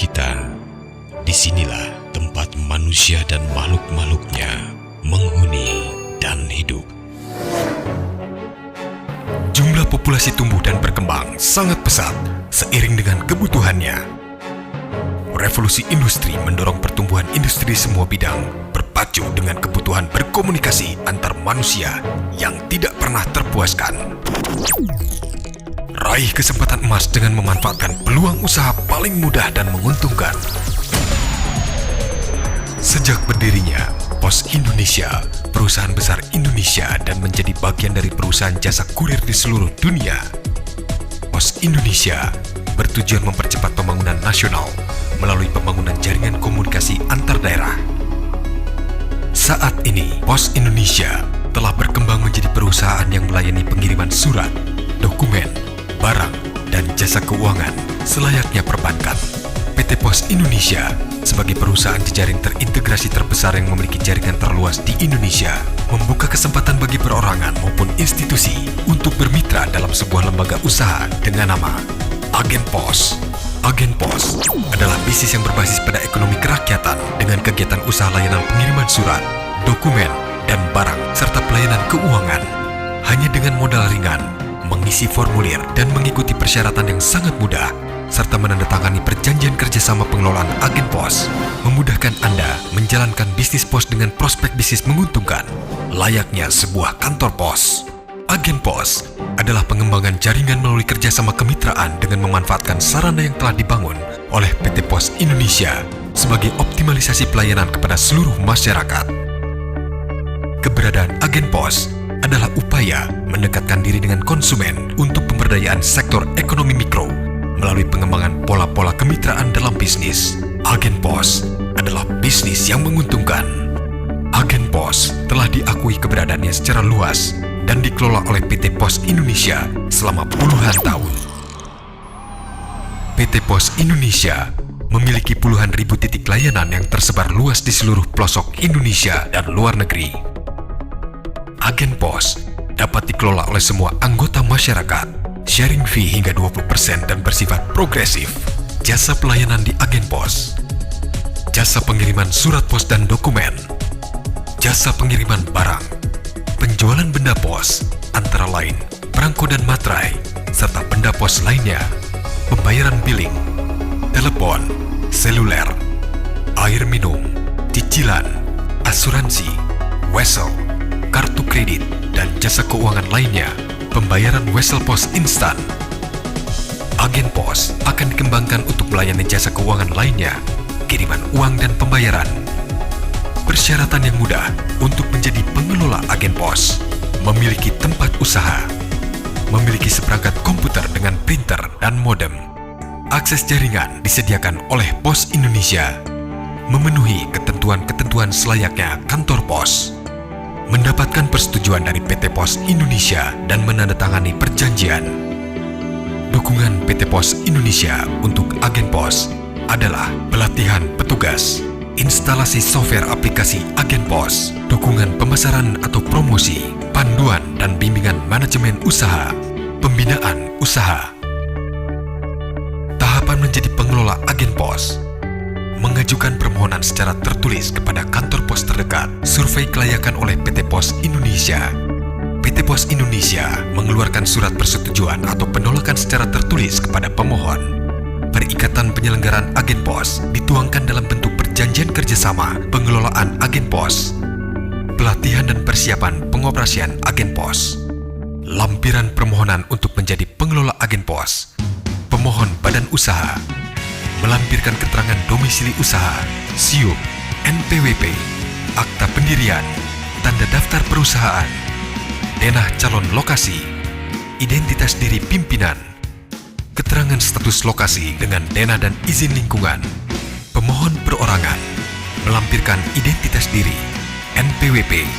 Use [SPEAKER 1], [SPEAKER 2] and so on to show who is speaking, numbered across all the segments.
[SPEAKER 1] kita. Disinilah tempat manusia dan makhluk-makhluknya menghuni dan hidup. Jumlah populasi tumbuh dan berkembang sangat pesat seiring dengan kebutuhannya. Revolusi industri mendorong pertumbuhan industri semua bidang berpacu dengan kebutuhan berkomunikasi antar manusia yang tidak pernah terpuaskan. Raih kesempatan emas dengan memanfaatkan peluang usaha paling mudah dan menguntungkan. Sejak berdirinya Pos Indonesia, perusahaan besar Indonesia dan menjadi bagian dari perusahaan jasa kurir di seluruh dunia, Pos Indonesia bertujuan mempercepat pembangunan nasional melalui pembangunan jaringan komunikasi antar daerah. Saat ini, Pos Indonesia telah berkembang menjadi perusahaan yang melayani pengiriman surat, dokumen, barang, dan jasa keuangan selayaknya perbankan. PT Pos Indonesia sebagai perusahaan jejaring terintegrasi terbesar yang memiliki jaringan terluas di Indonesia, membuka kesempatan bagi perorangan maupun institusi untuk bermitra dalam sebuah lembaga usaha dengan nama Agen Pos. Agen Pos adalah bisnis yang berbasis pada ekonomi kerakyatan dengan kegiatan usaha layanan pengiriman surat, dokumen, dan barang, serta pelayanan keuangan. Hanya dengan modal ringan, mengisi formulir dan mengikuti persyaratan yang sangat mudah, serta menandatangani perjanjian kerjasama pengelolaan Agen Pos, memudahkan Anda menjalankan bisnis pos dengan prospek bisnis menguntungkan, layaknya sebuah kantor pos. Agen Pos adalah pengembangan jaringan melalui kerjasama kemitraan dengan memanfaatkan sarana yang telah dibangun oleh PT Pos Indonesia sebagai optimalisasi pelayanan kepada seluruh masyarakat. Keberadaan Agen Pos adalah upaya mendekatkan diri dengan konsumen untuk pemberdayaan sektor ekonomi mikro melalui pengembangan pola-pola kemitraan dalam bisnis. Agen Pos adalah bisnis yang menguntungkan. Agen Pos telah diakui keberadaannya secara luas dan dikelola oleh PT Pos Indonesia selama puluhan tahun. PT Pos Indonesia memiliki puluhan ribu titik layanan yang tersebar luas di seluruh pelosok Indonesia dan luar negeri. Agen Pos dapat dikelola oleh semua anggota masyarakat, sharing fee hingga 20% dan bersifat progresif. Jasa pelayanan di Agen Pos: jasa pengiriman surat pos dan dokumen, jasa pengiriman barang, penjualan benda pos, antara lain perangko dan materai, serta benda pos lainnya, pembayaran billing, telepon, seluler, air minum, cicilan, asuransi, wesel, kartu kredit, dan jasa keuangan lainnya, pembayaran wesel pos instan. Agen Pos akan dikembangkan untuk melayani jasa keuangan lainnya, kiriman uang dan pembayaran. Persyaratan yang mudah untuk menjadi pengelola Agen Pos: memiliki tempat usaha, memiliki seperangkat komputer dengan printer dan modem, akses jaringan disediakan oleh Pos Indonesia, memenuhi ketentuan-ketentuan selayaknya kantor pos, mendapatkan persetujuan dari PT Pos Indonesia dan menandatangani perjanjian. Dukungan PT Pos Indonesia untuk Agen Pos adalah pelatihan petugas, instalasi software aplikasi Agen Pos, dukungan pemasaran atau promosi, panduan dan bimbingan manajemen usaha, pembinaan usaha. Tahapan menjadi pengelola Agen Pos: mengajukan permohonan secara tertulis kepada kantor pos terdekat, survei kelayakan oleh PT Pos Indonesia. PT Pos Indonesia mengeluarkan surat persetujuan atau penolakan secara tertulis kepada pemohon. Perikatan penyelenggaraan Agen Pos dituangkan dalam bentuk perjanjian kerjasama pengelolaan Agen Pos. Pelatihan dan persiapan pengoperasian Agen Pos. Lampiran permohonan untuk menjadi pengelola Agen Pos. Pemohon badan usaha melampirkan keterangan domisili usaha, SIUP, NPWP, akta pendirian, tanda daftar perusahaan, denah calon lokasi, identitas diri pimpinan, keterangan status lokasi dengan denah dan izin lingkungan. Pemohon perorangan melampirkan identitas diri, NPWP,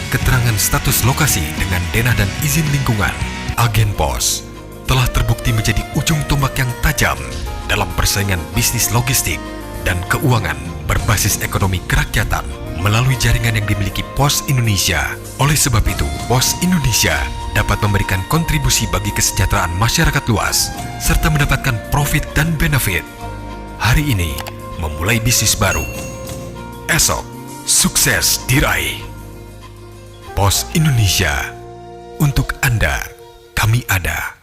[SPEAKER 1] keterangan status lokasi dengan denah dan izin lingkungan. Agen Pos telah terbukti menjadi ujung tombak yang tajam dalam persaingan bisnis logistik dan keuangan berbasis ekonomi kerakyatan melalui jaringan yang dimiliki Pos Indonesia. Oleh sebab itu, Pos Indonesia dapat memberikan kontribusi bagi kesejahteraan masyarakat luas serta mendapatkan profit dan benefit. Hari ini memulai bisnis baru. Esok sukses diraih. Pos Indonesia, untuk Anda kami ada.